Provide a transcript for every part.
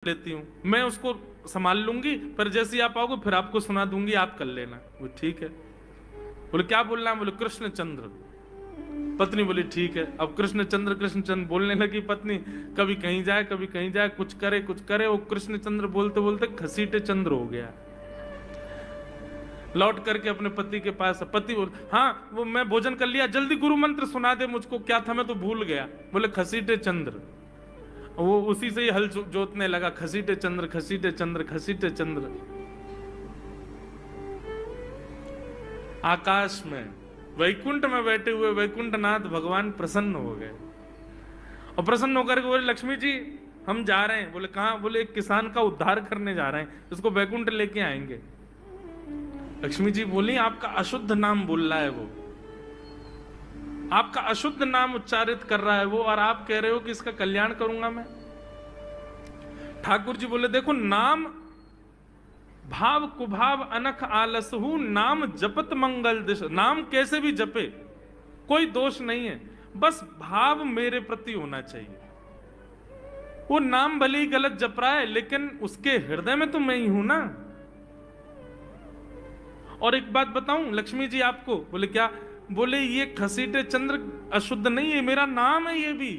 लेती हूँ, मैं उसको संभाल लूंगी, पर जैसे ही आप आओगे फिर आपको सुना दूंगी, आप कर लेना। वो ठीक है। बोले क्या बोलना है? बोले कृष्णचंद्र। पत्नी बोली ठीक है। अब कृष्णचंद्र बोलने लगी पत्नी, कभी कहीं जाए कभी कहीं जाए, कुछ करे। वो कृष्णचंद्र बोलते बोलते घसीटे चंद्र हो गया। लौट करके अपने पति के पास, पति बोल हाँ वो मैं भोजन कर लिया, जल्दी गुरु मंत्र सुना दे मुझको, क्या था मैं तो भूल गया। बोले घसीटे चंद्र। वो उसी से ही हल जोतने लगा, घसीटे चंद्र घसीटे चंद्र घसीटे चंद्र। आकाश में वैकुंठ में बैठे हुए वैकुंठनाथ भगवान प्रसन्न हो गए और प्रसन्न होकर के बोले लक्ष्मी जी हम जा रहे हैं। बोले कहां? बोले एक किसान का उद्धार करने जा रहे हैं, उसको वैकुंठ लेके आएंगे। लक्ष्मी जी बोली आपका अशुद्ध नाम बोल रहा है वो, आपका अशुद्ध नाम उच्चारित कर रहा है वो, और आप कह रहे हो कि इसका कल्याण करूंगा मैं। ठाकुर जी बोले देखो नाम भाव कुभाव अनख आलसहु, नाम जपत मंगल दिश। नाम कैसे भी जपे कोई दोष नहीं है, बस भाव मेरे प्रति होना चाहिए। वो नाम भले ही गलत जप रहा है लेकिन उसके हृदय में तो मैं ही हूं ना। और एक बात बताऊं लक्ष्मी जी आपको। बोले क्या? बोले ये घसीटे चंद्र अशुद्ध नहीं है, मेरा नाम है ये भी।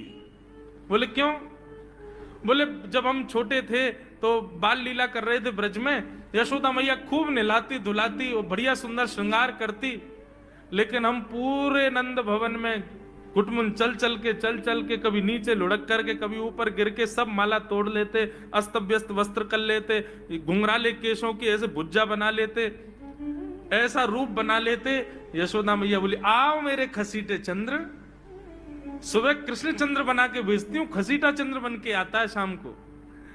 बोले क्यों? बोले जब हम छोटे थे तो बाल लीला कर रहे थे ब्रज में, यशोदा मैया खूब नहलाती धुलाती और बढ़िया सुंदर श्रृंगार करती, लेकिन हम पूरे नंद भवन में घुटमुन चल चल के कभी नीचे लुढ़क करके कभी ऊपर गिर के सब माला तोड़ लेते, अस्त व्यस्त वस्त्र कर लेते, घुंघराले केशों की ऐसे भुज्जा बना लेते, ऐसा रूप बना लेते। यशोदा मैया बोली आओ मेरे घसीटे चंद्र, सुबह कृष्ण चंद्र बना के भेजती हूँ, घसीटा चंद्र बन के आता है शाम को।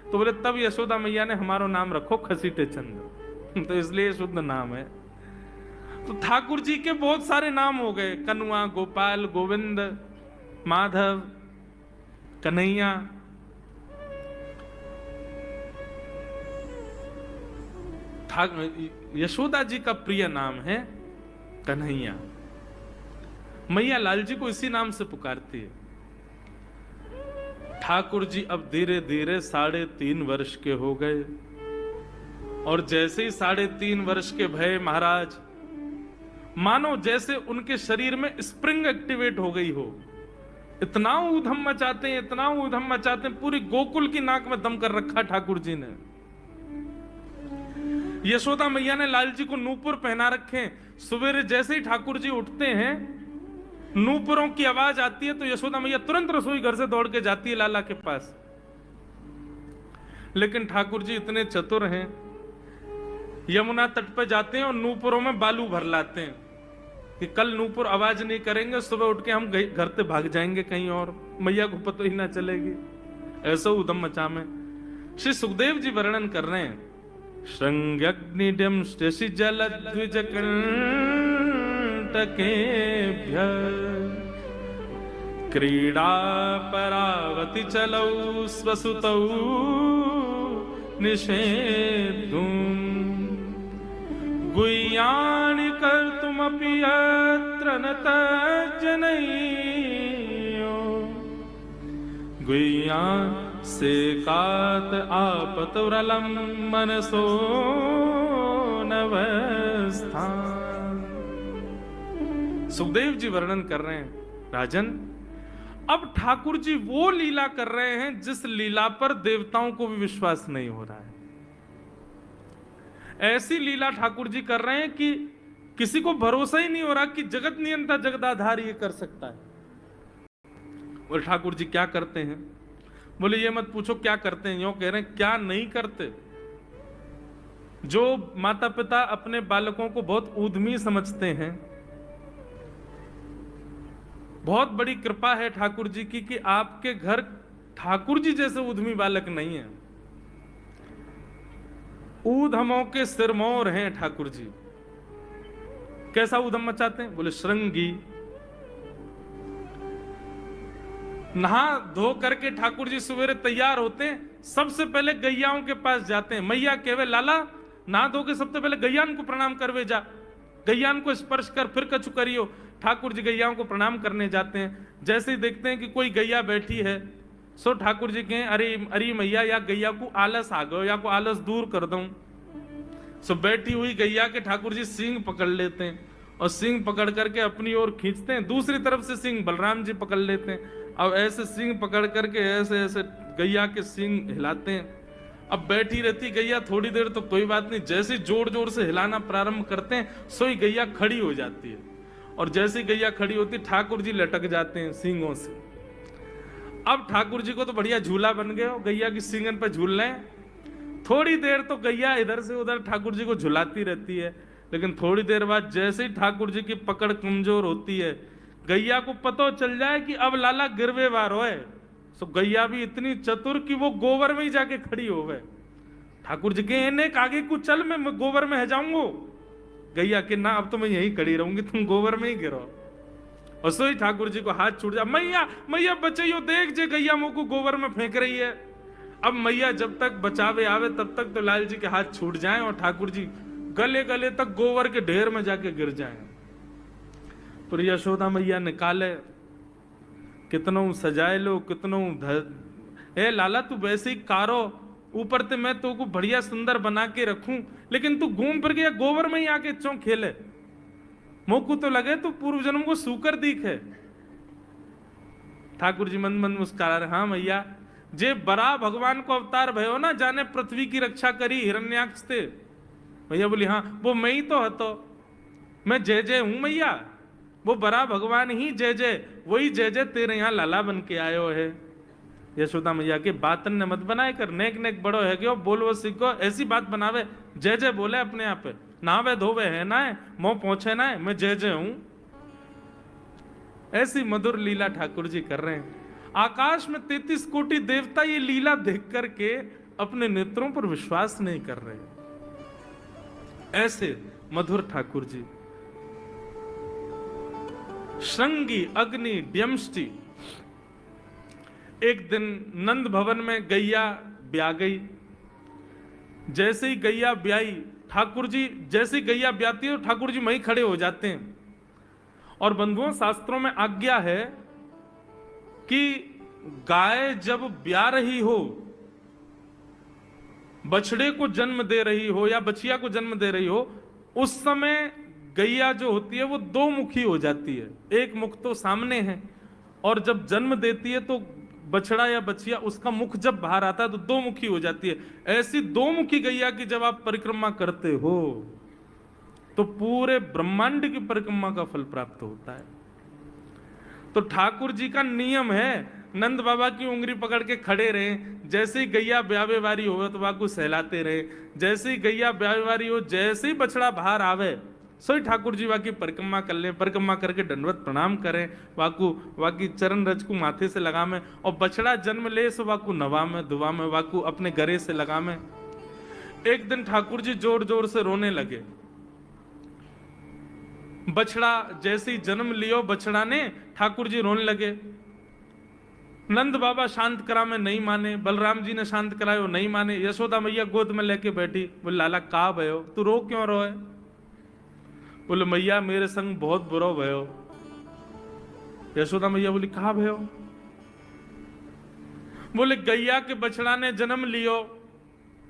तो बोले तब यशोदा मैया ने हमारा नाम रखो घसीटे चंद्र तो इसलिए शुद्ध नाम है। तो ठाकुर जी के बहुत सारे नाम हो गए, कनुआ, गोपाल, गोविंद, माधव, कन्हैया। यशोदा जी का प्रिय नाम है कन्हैया। मैया लाल जी को इसी नाम से पुकारती है। ठाकुर जी अब धीरे धीरे 3.5 वर्ष के हो गए, और जैसे ही 3.5 वर्ष के भय महाराज, मानो जैसे उनके शरीर में स्प्रिंग एक्टिवेट हो गई हो। इतना ऊधम मचाते हैं, इतना ऊधम मचाते हैं, पूरी गोकुल की नाक में दम कर रखा ठाकुर जी ने। यशोदा मैया ने लाल जी को नूपुर पहना रखे। सवेरे जैसे ही ठाकुर जी उठते हैं, नूपुरों की आवाज आती है तो यशोदा मैया तुरंत रसोई घर से दौड़ के जाती है लाला के पास। लेकिन ठाकुर जी इतने चतुर हैं, यमुना तट पर जाते हैं और नूपुरों में बालू भर लाते हैं कि कल नूपुर आवाज नहीं करेंगे, सुबह उठ के हम घर से भाग जाएंगे कहीं और, मैया को पता ही ना चलेगी। ऐसा उदम मचा में श्री सुखदेव जी वर्णन कर रहे हैं। श्रृंग्यग्निडम शशि जल द्विज कंटकेभ्य क्रीडा परावति चलौ स्वसुतौ निषेधुम् गुह्यानि कर्तुमपि यत्र न तज्जनयो गुह्यान् सेकात आपतुरलं मनसो नवस्थान्। सुखदेव जी वर्णन कर रहे हैं राजन, अब ठाकुर जी वो लीला कर रहे हैं जिस लीला पर देवताओं को भी विश्वास नहीं हो रहा है। ऐसी लीला ठाकुर जी कर रहे हैं कि किसी को भरोसा ही नहीं हो रहा कि जगत नियंता जगदाधार ये कर सकता है। और ठाकुर जी क्या करते हैं? बोले ये मत पूछो क्या करते हैं, यूं कह रहे हैं क्या नहीं करते। जो माता पिता अपने बालकों को बहुत ऊधमी समझते हैं, बहुत बड़ी कृपा है ठाकुर जी की कि आपके घर ठाकुर जी जैसे ऊधमी बालक नहीं है। ऊधमों के सिरमौर हैं ठाकुर जी। कैसा ऊधम मचाते हैं? बोले श्रृंगी। नहा धो करके ठाकुर जी सवेरे तैयार होते हैं, सबसे पहले गैयाओं के पास जाते हैं। मैया कहवे लाला नहा धो के सबसे पहले गैयान को प्रणाम करवे जा, गैयान को स्पर्श कर फिर कछु करियो। ठाकुर जी गैयाओं को प्रणाम करने जाते हैं। जैसे ही देखते हैं कि कोई गैया बैठी है सो ठाकुर जी कहें अरे अरे मैया या गैया को आलस आ गयो, या को आलस दूर कर दूं। सो बैठी हुई गैया के ठाकुर जी सींग पकड़ लेते हैं और सींग पकड़ करके अपनी ओर खींचते हैं, दूसरी तरफ से सींग बलराम जी पकड़ लेते हैं। अब ऐसे सींग पकड़ करके ऐसे ऐसे गैया के सींग हिलाते हैं। अब बैठी रहती गैया थोड़ी देर तो कोई बात नहीं, जैसे जोर जोर से हिलाना प्रारंभ करते हैं सोई गैया खड़ी हो जाती है, और जैसे गैया खड़ी होती ठाकुर जी लटक जाते हैं सींगों से। अब ठाकुर जी को तो बढ़िया झूला बन गया, गैया की सींगन पर झूल रहे हैं। थोड़ी देर तो गैया इधर से उधर ठाकुर जी को झुलाती रहती है, लेकिन थोड़ी देर बाद जैसे ही ठाकुर जी की पकड़ कमजोर होती है, गैया को पता चल जाए कि अब लाला गिरवे वार होए, तो गैया भी इतनी चतुर कि वो गोबर में ही जाके खड़ी हो गए। ठाकुर जी के इन्हें आगे कुछ चल, मैं गोबर में है जाऊंगा। गैया के ना अब तो मैं यहीं खड़ी रहूंगी, तुम गोबर में ही गिरो। और सोई ठाकुर जी को हाथ छूट जा, मैया मैया बचाइयो, देख जे गैया मुंह को गोबर में फेंक रही है। अब मैया जब तक बचावे आवे तब तक तो लाल जी के हाथ छूट जाएं और ठाकुर जी गले गले तक गोबर के ढेर में जाके गिर जाएं। पर यशोदा मैया निकाले, कितनों सजाए लो, कितनों ए लाला तू वैसे ही कारो, ऊपर ते मैं तो को बढ़िया सुंदर बना के रखूं, लेकिन तू घूम फिर गया गोबर में ही आके चौं खेले। मोकू तो लगे तू पूर्व जन्म को सूकर दीख है। ठाकुर जी मंद मंद मुस्कुरा रहे, हाँ मैया जे बरा भगवान को अवतार भयो ना, जाने पृथ्वी की रक्षा करी हिरण्याक्ष थे। भैया बोली हाँ वो मैं ही तो हतो, मैं जय जय हूं मैया, वो बरा भगवान ही जय जय, वही जय जय तेरे यहाँ लाला बन के आयो है। यशोदा मैया के बातन ने मत बनाए कर, नेक नेक बड़ो है क्यों बोलो सीखो, ऐसी बात बनावे, जय जय बोले अपने आप पे, नावे धोवे है ना है, मोह पहुंचे ना है, मैं जय जय हूं। ऐसी मधुर लीला ठाकुर जी कर रहे हैं। आकाश में 33 कोटि देवता ये लीला देख करके अपने नेत्रों पर विश्वास नहीं कर रहे। ऐसे मधुर ठाकुर जी। श्रृंगी अग्नि ड्यमष्टि। एक दिन नंद भवन में गैया ब्याह गई। जैसे ही गैया ब्याई, ठाकुर जी जैसे ही गैया ब्याती है ठाकुर जी वहीं खड़े हो जाते हैं। और बंधुओं शास्त्रों में आज्ञा है कि गाय जब ब्याह रही हो, बछड़े को जन्म दे रही हो या बछिया को जन्म दे रही हो, उस समय गैया जो होती है वो दो मुखी हो जाती है। एक मुख तो सामने है, और जब जन्म देती है तो बछड़ा या बछिया उसका मुख जब बाहर आता है तो दो मुखी हो जाती है। ऐसी दो मुखी गैया की जब आप परिक्रमा करते हो तो पूरे ब्रह्मांड की परिक्रमा का फल प्राप्त होता है। तो ठाकुर जी का नियम है, नंद बाबा की उंगली पकड़ के खड़े रहे, जैसे ही गैया ब्यावे वारी हो तो वाकू सहलाते रहे, जैसे ही गैया ब्यावे वारी हो, जैसे ही बछड़ा बाहर आवे सोई ठाकुर जी वाकी परिक्रमा कर ले, परिक्रमा करके दंडवत प्रणाम करें, वाकू वाकी चरण रज को माथे से लगा में, और बछड़ा जन्म ले सो वाकू नवा में दुआ में वाकू अपने गरे से लगा में। एक दिन ठाकुर जी जोर जोर से रोने लगे। बछड़ा जैसे ही जन्म लियो बछड़ा ने, ठाकुर जी रोने लगे। नंद बाबा शांत करा में नहीं माने, बलराम जी ने शांत करायो नहीं माने। यशोदा मैया गोद में लेके बैठी, बोले लाला का भयो, तू रो क्यों रोए? बोले मैया मेरे संग बहुत बुरा भयो। यशोदा मैया बोली कहा भयो? बोले गैया के बछड़ा ने जन्म लियो।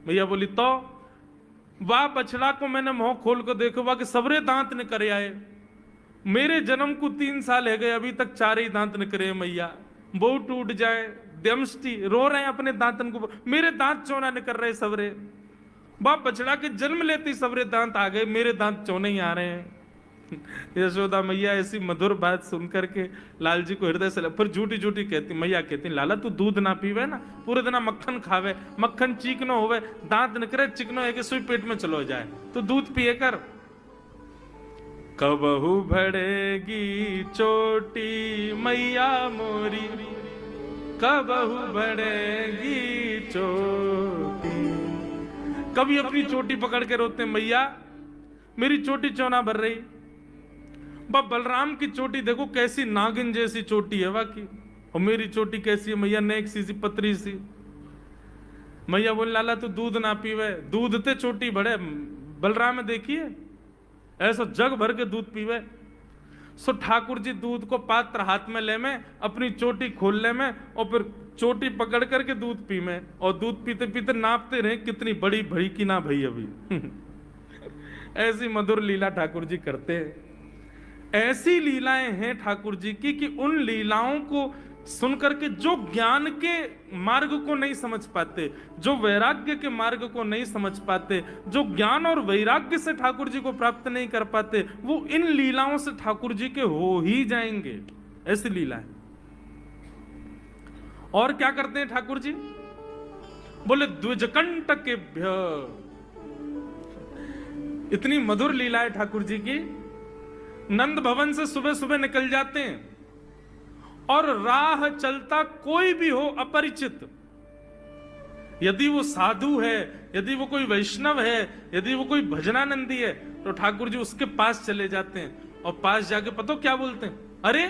मैया बोली तो वाह बछड़ा को मैंने मुंह खोल कर देखो, वाह के सबरे दांत निकरे आए। मेरे जन्म को 3 साल है गए, अभी तक 4 ही दांत निकरे मैया, वो टूट जाए। दमष्टि रो रहे हैं अपने दांतन को, मेरे दांत चौना निकल रहे सबरे। बाप बछड़ा के जन्म लेते सबरे दांत आ गए, मेरे दांत चौने ही आ रहे हैं। यशोदा मैया ऐसी मधुर बात सुन करके लाल जी को हृदय से फिर झूठी झूठी कहती, मैया कहती लाला तू दूध ना पीवे ना, पूरे दिन मक्खन खावे, मक्खन चीकनो होवे, दांत निकरे चिकनो है कि सुई पेट में चलो जाए, तो दूध पिए कर। कबहू भड़ेगी चोटी मैया मोरी, कबहू भड़ेगी चोटी। कभी अपनी चोटी पकड़ के रोते मैया मेरी चोटी चौना भर रही। बलराम की चोटी देखो कैसी नागिन जैसी चोटी है वाकई, और मेरी चोटी कैसी है मैया, नेक सी पतरी सी। मैया बोल लाला तू दूध ना पीवे, दूध ते चोटी बढ़े। बलराम देखिए ऐसा जग भर के दूध पीवे। सो ठाकुर जी दूध को पात्र हाथ में ले में, अपनी चोटी खोल ले में, और फिर चोटी पकड़ करके दूध पी में, और दूध पीते पीते नापते रहे कितनी बड़ी भई कि ना भई अभी। ऐसी मधुर लीला ठाकुर जी करते हैं। ऐसी लीलाएं हैं ठाकुर जी की कि उन लीलाओं को सुनकर के जो ज्ञान के मार्ग को नहीं समझ पाते, जो वैराग्य के मार्ग को नहीं समझ पाते, जो ज्ञान और वैराग्य से ठाकुर जी को प्राप्त नहीं कर पाते, वो इन लीलाओं से ठाकुर जी के हो ही जाएंगे। ऐसी लीला है। और क्या करते हैं ठाकुर जी? बोले द्विजकंटकेभ्य। इतनी मधुर लीला है ठाकुर जी की। नंद भवन से सुबह सुबह निकल जाते हैं और राह चलता कोई भी हो अपरिचित, यदि वो साधु है, यदि वो कोई वैष्णव है, यदि वो कोई भजनानंदी है, तो ठाकुर जी उसके पास चले जाते हैं और पास जाके पता क्या बोलते हैं? अरे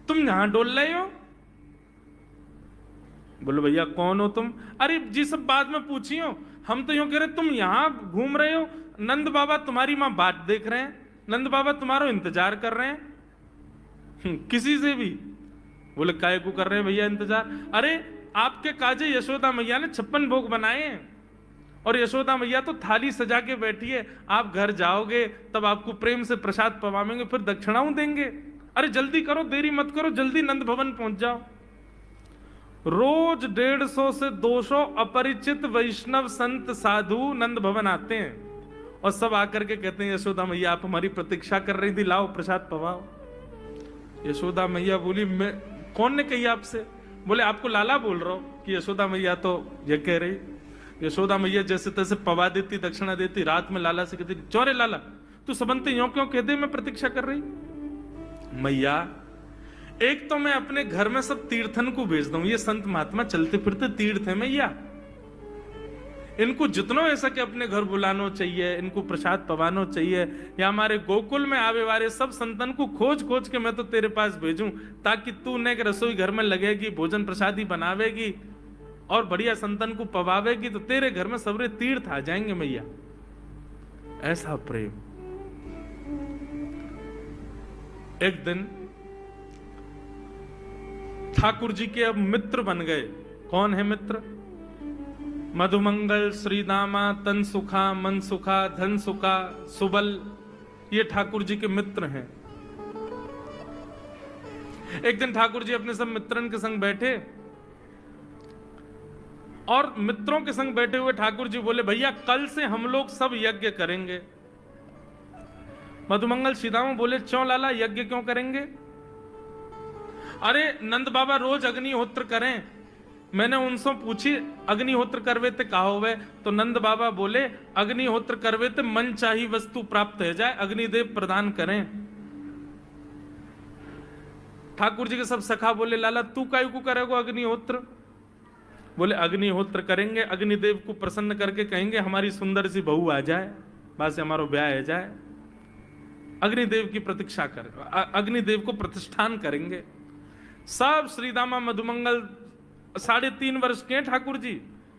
तुम यहां डोल रहे हो? बोलो भैया कौन हो तुम? अरे जी सब बाद में पूछियो, हम तो यूं कह रहे तुम यहां घूम रहे हो, नंद बाबा तुम्हारी मां बात देख रहे हैं, नंद बाबा तुम्हारा इंतजार कर रहे हैं। किसी से भी? बोले काय को कर रहे हैं भैया इंतजार? अरे आपके काजे यशोदा मैया ने 56 भोग बनाए हैं, और यशोदा मैया तो थाली सजा के बैठी है, आप घर जाओगे तब आपको प्रेम से प्रसाद पवाएंगे, फिर दक्षिणाओं देंगे। अरे जल्दी करो, देरी मत करो, जल्दी नंद भवन पहुंच जाओ। रोज 150 से 200 अपरिचित वैष्णव संत साधु नंद भवन आते हैं और सब आकर के कहते हैं यशोदा मैया आप हमारी प्रतीक्षा कर रही थी, लाओ प्रसाद पवाओ। यशोदा मैया बोली मैं कौन ने कही आपसे? बोले आपको लाला बोल रहा हूं कि यशोदा मैया तो ये कह रही। यशोदा मैया जैसे तैसे पवा देती, दक्षिणा देती, रात में लाला से कहती चौरे लाला तू सबंते यूं क्यों कहते मैं प्रतीक्षा कर रही? मैया एक तो मैं अपने घर में सब तीर्थन को भेज दूं, ये संत महात्मा चलते फिरते तीर्थ है मैया, इनको जितना हो सके अपने घर बुलाना चाहिए, इनको प्रसाद पवाना चाहिए, या हमारे गोकुल में आवे वाले सब संतन को खोज खोज के मैं तो तेरे पास भेजूं, ताकि तू ने रसोई घर में लगेगी, भोजन प्रसादी बनावेगी और बढ़िया संतन को पवावेगी, तो तेरे घर में सबरे तीर्थ आ जाएंगे मैया। ऐसा प्रेम। एक दिन ठाकुर जी के अब मित्र बन गए। कौन है मित्र? मधुमंगल, श्रीदामा, तन सुखा, मन सुखा, धन सुखा, सुबल, ये ठाकुर जी के मित्र हैं। एक दिन ठाकुर जी अपने सब मित्रन के संग बैठे और मित्रों के संग बैठे हुए ठाकुर जी बोले भैया कल से हम लोग सब यज्ञ करेंगे। मधुमंगल, श्रीदामा बोले क्यों लाला यज्ञ क्यों करेंगे? अरे नंद बाबा रोज अग्निहोत्र करें, मैंने उनसे पूछी अग्निहोत्र करवे ते कहा होवे, तो नंद बाबा बोले अग्निहोत्र करवे ते मन चाही वस्तु प्राप्त हो जाए, अग्निदेव प्रदान करें। ठाकुर जी के सब सखा बोले लाला तू काय को करेगो अग्निहोत्र? बोले अग्निहोत्र करेंगे, अग्निदेव को प्रसन्न करके कहेंगे हमारी सुंदर सी बहू आ जाए, बस हमारा ब्याह हो जाए। अग्निदेव की प्रतीक्षा कर, अग्निदेव को प्रतिष्ठान करेंगे। सब श्रीदामा मधुमंगल 3.5 वर्ष के ठाकुर जी,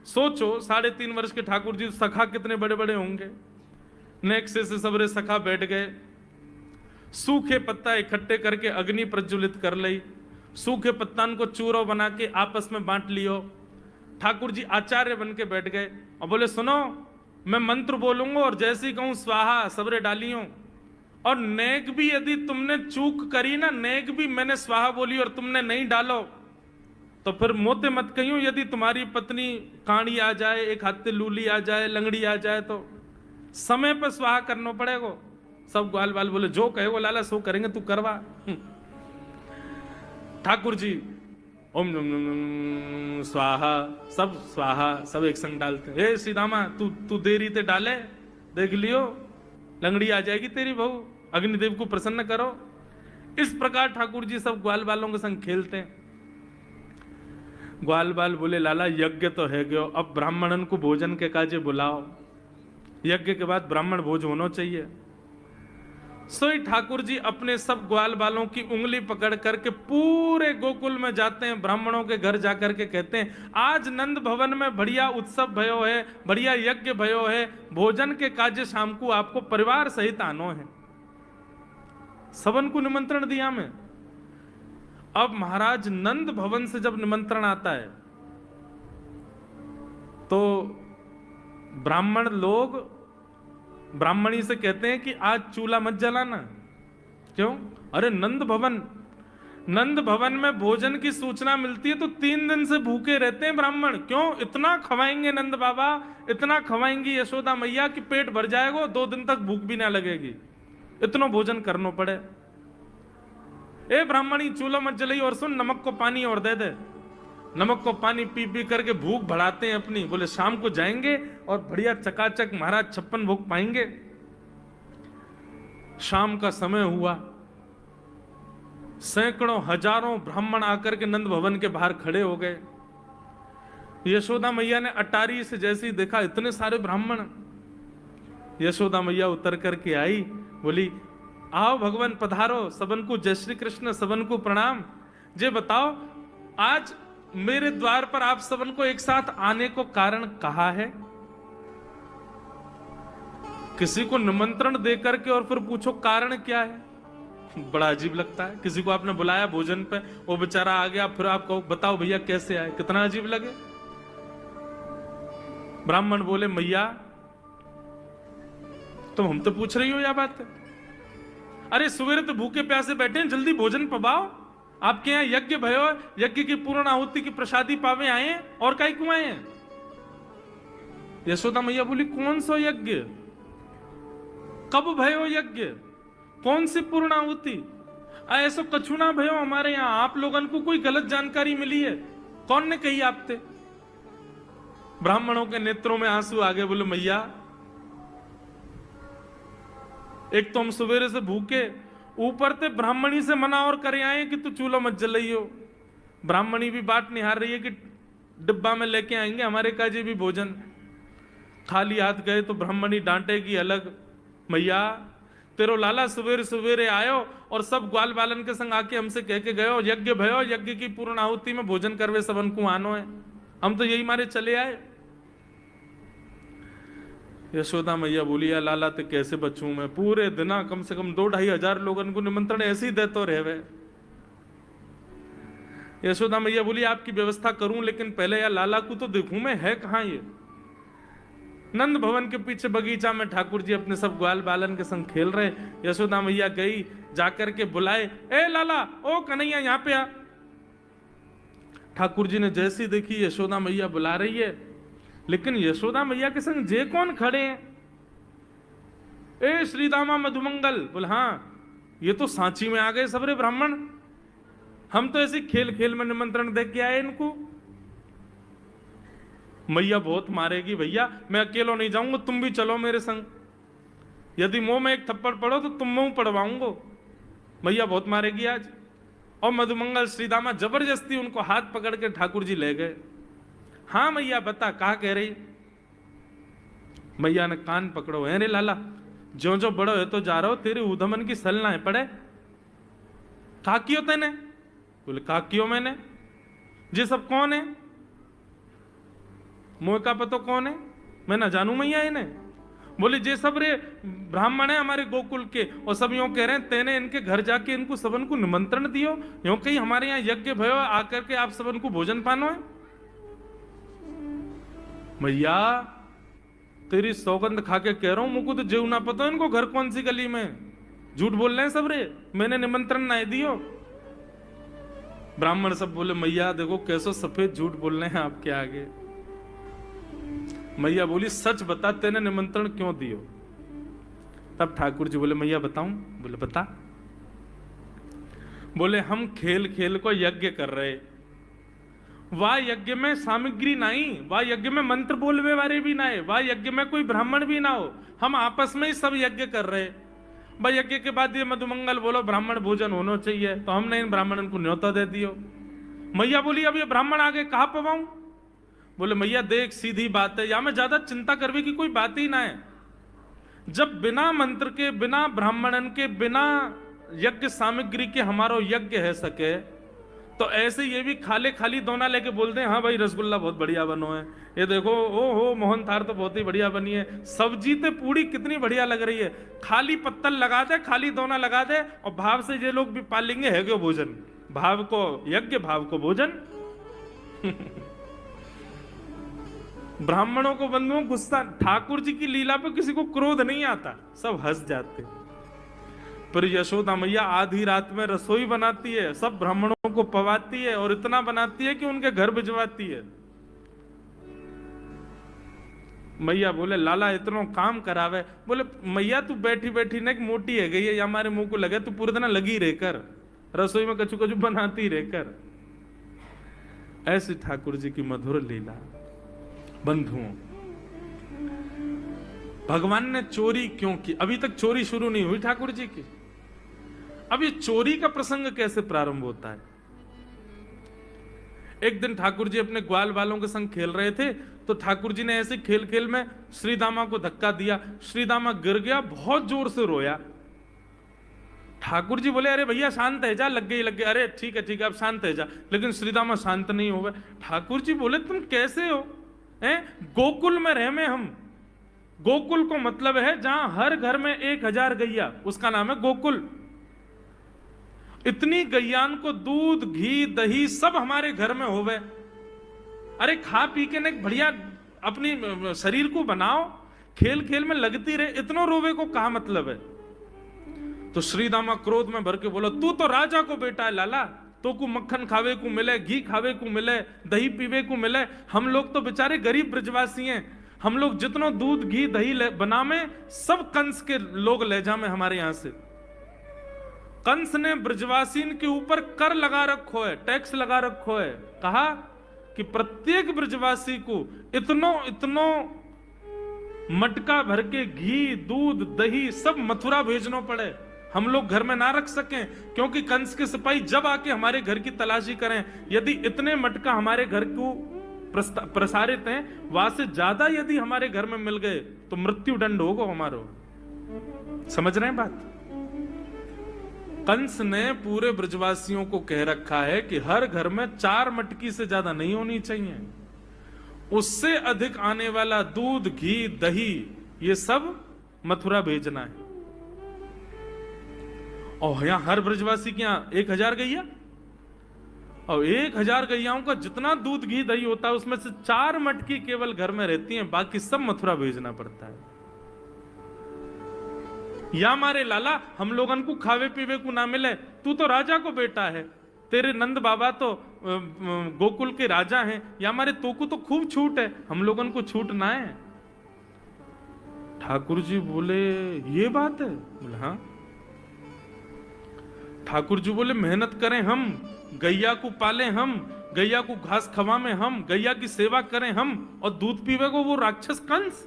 सोचो 3.5 वर्ष के ठाकुर जी, सखा कितने बड़े बड़े होंगे। नेक्स्ट से सबरे सखा बैठ गए, सूखे पत्ता इकट्ठे करके अग्नि प्रज्वलित कर ली, सूखे पत्तान को चूरो बना के आपस में बांट लियो। ठाकुर जी आचार्य बन के बैठ गए और बोले सुनो मैं मंत्र बोलूंगा और जैसे ही कहूं स्वाहा सबरे डालियो, और नेक भी यदि तुमने चूक करी ना, नेक भी मैंने स्वाहा बोली और तुमने नहीं डालो तो फिर मोते मत कहियो, यदि तुम्हारी पत्नी काणी आ जाए, एक हाथे लूली आ जाए, लंगड़ी आ जाए, तो समय पर स्वाहा करना पड़ेगा। सब ग्वाल बाल बोले जो कहे वो लाला सो करेंगे, तू करवा। ठाकुर जी ओम स्वाहा, सब स्वाहा सब एक संग डालते। हे सीदामा तू देरी ते डाले, देख लियो लंगड़ी आ जाएगी तेरी बहू, अग्निदेव को प्रसन्न करो। इस प्रकार ठाकुर जी सब ग्वाल बालों के संग खेलते हैं। ग्वाल बाल बोले लाला यज्ञ तो है गयो, अब ब्राह्मणन को भोजन के काजे बुलाओ, यज्ञ के बाद ब्राह्मण भोज होना चाहिए। सोई ठाकुर जी अपने सब ग्वाल बालों की उंगली पकड़ करके पूरे गोकुल में जाते हैं, ब्राह्मणों के घर जाकर के कहते हैं आज नंद भवन में बढ़िया उत्सव भयो है, बढ़िया यज्ञ भयो है, भोजन के काजे शाम को आपको परिवार सहित आनो है। सबन को निमंत्रण दिया मैं। अब महाराज नंद भवन से जब निमंत्रण आता है तो ब्राह्मण लोग ब्राह्मणी से कहते हैं कि आज चूल्हा मत जलाना। क्यों? अरे नंद भवन में भोजन की सूचना मिलती है तो 3 दिन से भूखे रहते हैं ब्राह्मण। क्यों? इतना खवाएंगे नंद बाबा, इतना खवाएंगी यशोदा मैया कि पेट भर जाएगा, 2 दिन तक भूख भी ना लगेगी, इतना भोजन करना पड़े। ए ब्राह्मणी चूल्हा मत जलाई और सुन, नमक को पानी और दे दे। नमक को पानी पी पी करके भूख बढ़ाते हैं अपनी। बोले शाम को जाएंगे और बढ़िया चकाचक महाराज 56 भोग पाएंगे। शाम का समय हुआ, सैकड़ों हजारों ब्राह्मण आकर के नंद भवन के बाहर खड़े हो गए। यशोदा मैया ने अटारी से जैसे ही देखा इतने सारे ब्राह्मण, यशोदा मैया उतर करके आई, बोली आओ भगवान पधारो, सबन को जय श्री कृष्ण, सबन को प्रणाम। जे बताओ आज मेरे द्वार पर आप सबन को एक साथ आने को कारण कहा है? किसी को निमंत्रण देकर के और फिर पूछो कारण क्या है, बड़ा अजीब लगता है। किसी को आपने बुलाया भोजन पे, वो बेचारा आ गया, फिर आप कहो बताओ भैया कैसे आए, कितना अजीब लगे। ब्राह्मण बोले मैया तुम हमसे पूछ रही हो या बात है? अरे सवेरे तो भूखे प्यासे बैठे हैं, जल्दी भोजन पवाओ। आपके यहाँ यज्ञ भयो, यज्ञ की पूर्ण आहुति की प्रसादी पावे आए हैं, और काई क्यों आए हैं? यशोदा मैया बोली कौन सा यज्ञ, कब भयो यज्ञ, कौन सी पूर्ण आहुति? ऐसा कछु ना भयो हमारे यहाँ, आप लोगों को कोई गलत जानकारी मिली है, कौन ने कही आपसे? ब्राह्मणों के नेत्रों में आंसू आ गए। बोले मैया एक तो हम सवेरे से भूखे, ऊपर से ब्राह्मणी से मना और करे आए कि तू चूल्हा मत जलाइयो। ब्राह्मणी भी बात निहार रही है कि डिब्बा में लेके आएंगे हमारे काजी भी भोजन। खाली हाथ गए तो ब्राह्मणी डांटेगी अलग। मैया तेरो लाला सवेरे सवेरे आयो और सब ग्वाल बालन के संग आके हमसे कह के गयो यज्ञ भयो, यज्ञ की पूर्ण आहुति में भोजन करवे सबन को आनो है, हम तो यही मारे चले आए। यशोदा मैया बोली या लाला ते कैसे बचूं मैं, पूरे दिना कम से कम 2-2.5 हजार लोगों को निमंत्रण ऐसे ही देते रहे। यशोदा मैया बोली आपकी व्यवस्था करूं, लेकिन पहले या लाला को तो देखूं मैं, है कहां ये? नंद भवन के पीछे बगीचा में ठाकुर जी अपने सब ग्वाल बालन के संग खेल रहे। यशोदा मैया गई, जाकर के बुलाए, ए लाला, ओ कन्हैया यहाँ पे आ। ठाकुर जी ने जैसी देखी यशोदा मैया बुला रही है, लेकिन यशोदा मैया के संग जे कौन खड़े हैं? ए श्रीदामा मधुमंगल। बोले हाँ ये तो सांची में आ गए सबरे ब्राह्मण, हम तो ऐसे खेल खेल में निमंत्रण दे के आए इनको। मैया बहुत मारेगी, भैया मैं अकेला नहीं जाऊंगा, तुम भी चलो मेरे संग, यदि मुंह में एक थप्पड़ पड़ो तो तुम मुंह पड़वाऊंगा। मैया बहुत मारेगी आज। और मधुमंगल श्रीदामा जबरदस्ती उनको हाथ पकड़ के ठाकुर जी ले गए। हाँ मैया बता कहा कह रही? मैया ने कान पकड़ो, है रे लाला, जो जो बड़ो है तो जा रहा हो, तेरे उधमन की सल ना है पड़े। कहा क्यों तेने? बोले कहा क्यों मैंने, ये सब कौन है? मुँह का पतो कौन है? मैं ना जानू मैया इन्हें। बोले जे सब रे ब्राह्मण है हमारे गोकुल के, और सब यूं कह रहे हैं तेने इनके घर जाके इनको सबन को निमंत्रण दियो, यूं कहीं हमारे यहाँ यज्ञ भयो आकर के आप सबन को भोजन पानो है। मैया तेरी सौगंध खा के कह रहा हूं, मुझको तो जीव ना पता इनको घर कौन सी गली में, झूठ बोल रहे हैं सब रे, मैंने निमंत्रण ना दियो। ब्राह्मण सब बोले मैया देखो कैसो सफेद झूठ बोल रहे हैं आपके आगे। मैया बोली सच बता तेने निमंत्रण क्यों दियो? तब ठाकुर जी बोले मैया बताऊं? बोले बता। बोले हम खेल खेल को यज्ञ कर रहे, वाह यज्ञ में सामग्री नहीं, वाह यज्ञ में मंत्र बोलवे वाले भी ना है, वाह यज्ञ में कोई ब्राह्मण भी ना हो, हम आपस में ही सब यज्ञ कर रहे। भाई यज्ञ के बाद ये मधुमंगल बोलो ब्राह्मण भोजन होना चाहिए, तो हमने इन ब्राह्मणों को न्योता दे दियो। मैया बोली अब ये ब्राह्मण आगे कहाँ पवाऊं? बोले मैया देख सीधी बात है, या में ज्यादा चिंता करने की कोई बात ही ना है। जब बिना मंत्र के, बिना ब्राह्मणन के, बिना यज्ञ सामग्री के हमारो यज्ञ है सके, तो ऐसे ये भी खाले खाली दोना लेके बोलते हैं हाँ भाई रसगुल्ला बहुत बढ़िया बनो है, ये देखो ओ हो मोहन थार तो बहुत ही बढ़िया बनी है, सब्जी तो पूरी कितनी बढ़िया लग रही है, खाली पत्तल लगा दे, खाली दोना लगा दे, और भाव से ये लोग भी पालेंगे है क्यों भोजन, भाव को यज्ञ भाव को भोजन। ब्राह्मणों को बंधुओं गुस्सा, ठाकुर जी की लीला पे किसी को क्रोध नहीं आता, सब हंस जाते। पर यशोदा मैया आधी रात में रसोई बनाती है, सब ब्राह्मणों को पवाती है, और इतना बनाती है कि उनके घर भिजवाती है। मैया बोले लाला इतना काम करावे, बोले मैया तू बैठी बैठी ना मोटी है गई है, या हमारे मुंह को लगे, तू पूरे दिन लगी रहकर रसोई में कछु कछु बनाती रहकर। ऐसी ठाकुर जी की मधुर लीला। बंधुओं, भगवान ने चोरी क्यों की? अभी तक चोरी शुरू नहीं हुई ठाकुर जी की। अब ये चोरी का प्रसंग कैसे प्रारंभ होता है? एक दिन ठाकुर जी अपने ग्वाल वालों के संग खेल रहे थे, तो ठाकुर जी ने ऐसे खेल खेल में श्रीदामा को धक्का दिया, श्रीदामा गिर गया, बहुत जोर से रोया। ठाकुर जी बोले अरे भैया शांत है जा, लग गई, अरे ठीक है अब शांत है जा, लेकिन श्रीदामा शांत नहीं हो गए। ठाकुर जी बोले तुम कैसे हो? गोकुल में रह में हम, गोकुल को मतलब है जहां हर घर में 1000 गैया, उसका नाम है गोकुल। इतनी गैयान को दूध घी दही सब हमारे घर में होवे, अरे खा पी के ने बढ़िया अपनी शरीर को बनाओ, खेल खेल में लगती रहे, इतनो रोवे को कहा मतलब है? तो श्रीदामा क्रोध में भर के बोला तू तो राजा को बेटा है लाला, तो को मक्खन खावे को मिले, घी खावे को मिले, दही पीवे को मिले, हम लोग तो बेचारे गरीब ब्रजवासी हैं, हम लोग जितनो दूध घी दही बना में सब कंस के लोग ले जामे हमारे यहां से। कंस ने ब्रजवासीन के ऊपर कर लगा रखो है, टैक्स लगा रखो है, कहा कि प्रत्येक ब्रजवासी को इतनो मटका भर के घी दूध दही सब मथुरा भेजना पड़े, हम लोग घर में ना रख सकें, क्योंकि कंस के सिपाही जब आके हमारे घर की तलाशी करें, यदि इतने मटका हमारे घर को प्रसारित हैं, वहां से ज्यादा यदि हमारे घर में मिल गए तो मृत्यु दंड होगा हमारो। समझ रहे हैं बात? कंस ने पूरे ब्रजवासियों को कह रखा है कि हर घर में 4 मटकी से ज्यादा नहीं होनी चाहिए, उससे अधिक आने वाला दूध घी दही ये सब मथुरा भेजना है। और यहां हर ब्रजवासी के यहां 1000 गैया, और 1000 गैयाओं का जितना दूध घी दही होता है उसमें से 4 मटकी केवल घर में रहती हैं, बाकी सब मथुरा भेजना पड़ता है। या मारे लाला हम लोगन को खावे पीवे को ना मिले, तू तो राजा को बेटा है, तेरे नंद बाबा तो गोकुल के राजा हैं, या मारे तो को तो खूब छूट है, हम लोगन को छूट ना है। ठाकुर जी बोले ये बात है? बोले हाँ। ठाकुर जी बोले मेहनत करें हम, गैया को पाले हम, गैया को घास खवाएं हम, गैया की सेवा करें हम, और दूध पीवे को वो राक्षस कंस।